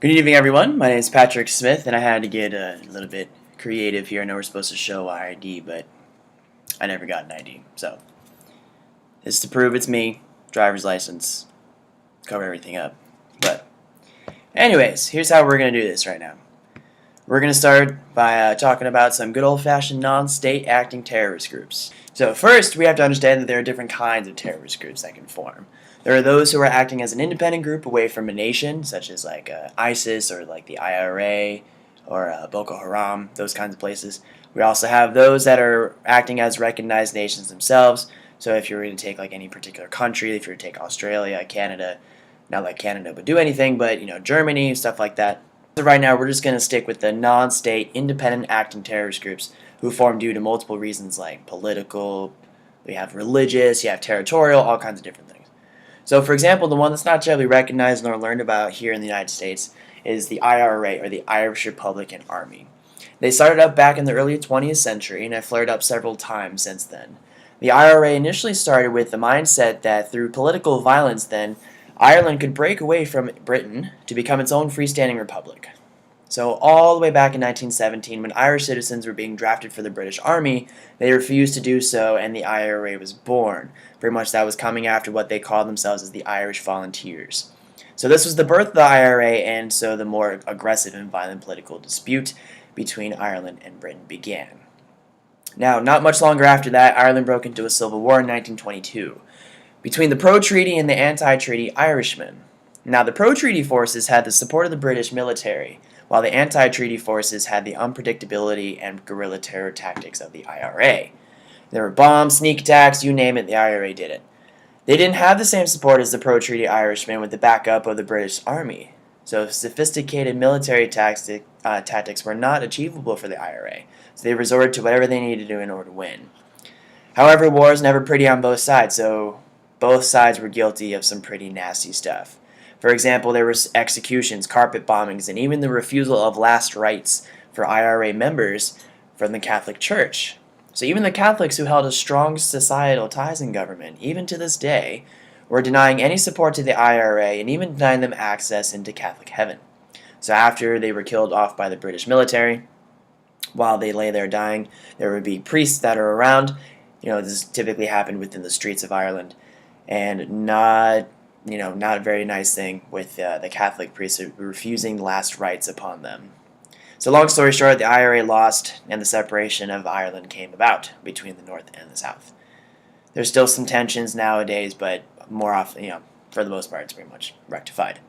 Good evening, everyone. My name is Patrick Smith, and I had to get a little bit creative here. I know we're supposed to show ID, but I never got an ID. So, this is to prove it's me, driver's license, cover everything up. But, anyways, here's how we're going to do this right now. We're going to start by talking about some good old-fashioned non-state acting terrorist groups. So, first, we have to understand that there are different kinds of terrorist groups that can form. There are those who are acting as an independent group away from a nation, such as like ISIS or like the IRA or Boko Haram, those kinds of places. We also have those that are acting as recognized nations themselves. So if you're going to take like any particular country, if you're to take Australia, Canada, not like Canada would do anything, but Germany, stuff like that. So right now we're just going to stick with the non-state independent acting terrorist groups who form due to multiple reasons like political, we have religious, you have territorial, all kinds of different things. So, for example, the one that's not generally recognized nor learned about here in the United States is the IRA, or the Irish Republican Army. They started up back in the early 20th century and have flared up several times since then. The IRA initially started with the mindset that through political violence then, Ireland could break away from Britain to become its own freestanding republic. So all the way back in 1917, when Irish citizens were being drafted for the British Army, they refused to do so, and the IRA was born. Pretty much that was coming after what they called themselves as the Irish Volunteers. So this was the birth of the IRA, and so the more aggressive and violent political dispute between Ireland and Britain began. Now, not much longer after that, Ireland broke into a civil war in 1922 between the pro-treaty and the anti-treaty Irishmen. Now, the pro-treaty forces had the support of the British military, while the anti-treaty forces had the unpredictability and guerrilla terror tactics of the IRA. There were bombs, sneak attacks, you name it, the IRA did it. They didn't have the same support as the pro-treaty Irishmen with the backup of the British Army, so sophisticated military tactics were not achievable for the IRA, so they resorted to whatever they needed to do in order to win. However, war is never pretty on both sides, so both sides were guilty of some pretty nasty stuff. For example, there were executions, carpet bombings, and even the refusal of last rites for IRA members from the Catholic Church. So even the Catholics who held a strong societal ties in government, even to this day, were denying any support to the IRA and even denying them access into Catholic heaven. So after they were killed off by the British military, while they lay there dying, there would be priests that are around. This typically happened within the streets of Ireland, and not a very nice thing with the Catholic priests refusing last rites upon them. So long story short, the IRA lost, and the separation of Ireland came about between the North and the South. There's still some tensions nowadays, but more often, for the most part, it's pretty much rectified.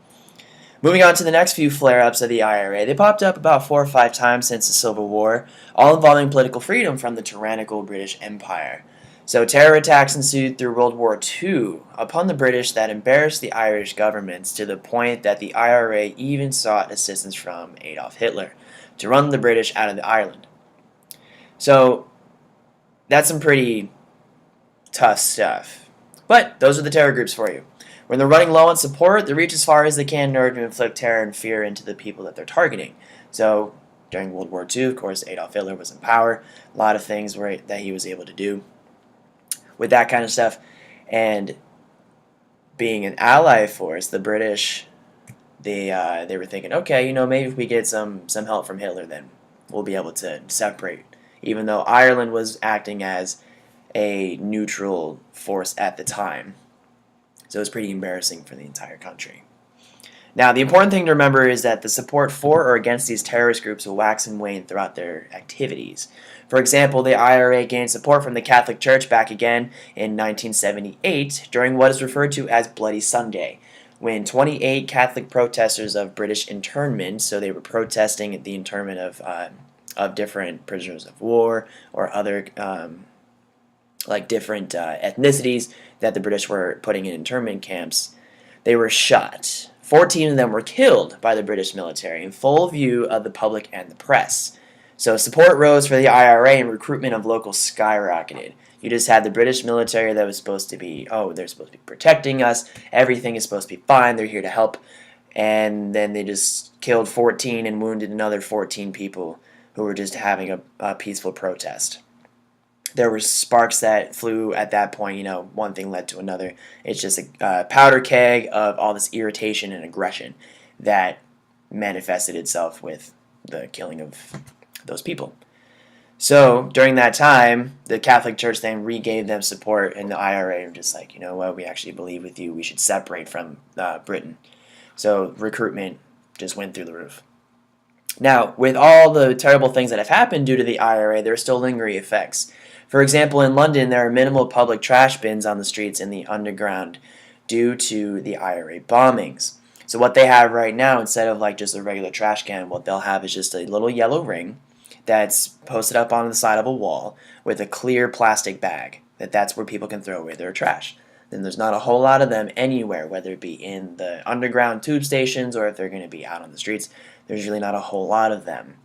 Moving on to the next few flare-ups of the IRA, they popped up about 4 or 5 times since the Civil War, all involving political freedom from the tyrannical British Empire. So terror attacks ensued through World War II upon the British that embarrassed the Irish governments to the point that the IRA even sought assistance from Adolf Hitler to run the British out of the island. So that's some pretty tough stuff. But those are the terror groups for you. When they're running low on support, they reach as far as they can in order to inflict terror and fear into the people that they're targeting. So during World War II, of course, Adolf Hitler was in power. A lot of things that he was able to do with that kind of stuff, and being an ally force, the British, they were thinking, okay, maybe if we get some help from Hitler, then we'll be able to separate. Even though Ireland was acting as a neutral force at the time, so it was pretty embarrassing for the entire country. Now, the important thing to remember is that the support for or against these terrorist groups will wax and wane throughout their activities. For example, the IRA gained support from the Catholic Church back again in 1978 during what is referred to as Bloody Sunday, when 28 Catholic protesters of British internment, so they were protesting the internment of different prisoners of war or other different ethnicities that the British were putting in internment camps, they were shot. 14 of them were killed by the British military in full view of the public and the press. So support rose for the IRA and recruitment of locals skyrocketed. You just had the British military that was supposed to be, they're supposed to be protecting us, everything is supposed to be fine, they're here to help, and then they just killed 14 and wounded another 14 people who were just having a peaceful protest. There were sparks that flew at that point, one thing led to another. It's just a powder keg of all this irritation and aggression that manifested itself with the killing of those people. So during that time, the Catholic Church then regave them support, and the IRA were just like, you know what, we actually believe with you. We should separate from Britain. So recruitment just went through the roof. Now, with all the terrible things that have happened due to the IRA, there are still lingering effects. For example, in London, there are minimal public trash bins on the streets in the underground due to the IRA bombings. So what they have right now, instead of like just a regular trash can, what they'll have is just a little yellow ring that's posted up on the side of a wall with a clear plastic bag. That's where people can throw away their trash. Then there's not a whole lot of them anywhere, whether it be in the underground tube stations or if they're going to be out on the streets. There's really not a whole lot of them.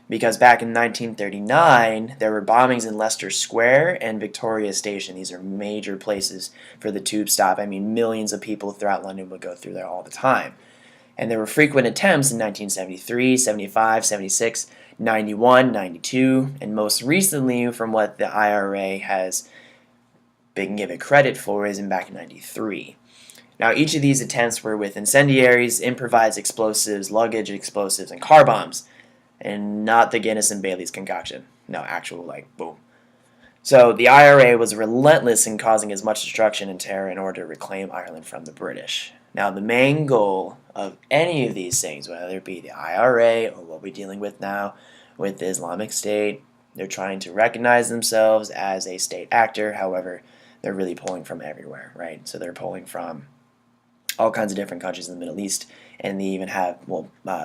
Because back in 1939, there were bombings in Leicester Square and Victoria Station. These are major places for the tube stop. I mean, millions of people throughout London would go through there all the time. And there were frequent attempts in 1973, 75, 76, 91, 92, and most recently, from what the IRA has been given credit for, is back in 93. Now, each of these attempts were with incendiaries, improvised explosives, luggage explosives, and car bombs, and not the Guinness and Bailey's concoction. No, actual, like, boom. So the IRA was relentless in causing as much destruction and terror in order to reclaim Ireland from the British. Now, the main goal of any of these things, whether it be the IRA or what we're dealing with now with the Islamic State, they're trying to recognize themselves as a state actor. However, they're really pulling from everywhere, right? So they're pulling from all kinds of different countries in the Middle East, and they even have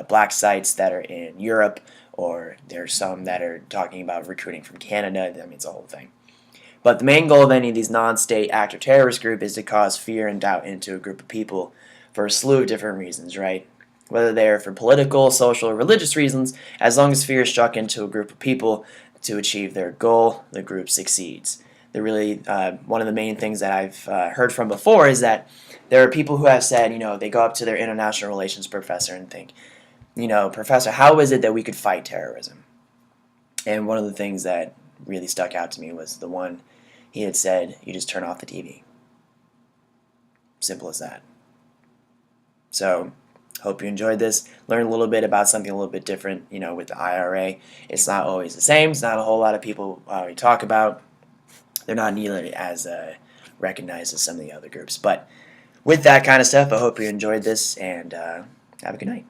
black sites that are in Europe, or there's some that are talking about recruiting from Canada. I mean, it's a whole thing. But the main goal of any of these non-state actor terrorist groups is to cause fear and doubt into a group of people for a slew of different reasons, right? Whether they're for political, social, or religious reasons, as long as fear is struck into a group of people to achieve their goal, the group succeeds. One of the main things that I've heard from before is that there are people who have said, they go up to their international relations professor and think, Professor, how is it that we could fight terrorism? And one of the things that really stuck out to me was the one he had said, you just turn off the TV. Simple as that. So, hope you enjoyed this. Learn a little bit about something a little bit different, with the IRA. It's not always the same. It's not a whole lot of people we talk about. They're not nearly as recognized as some of the other groups. But with that kind of stuff, I hope you enjoyed this, and have a good night.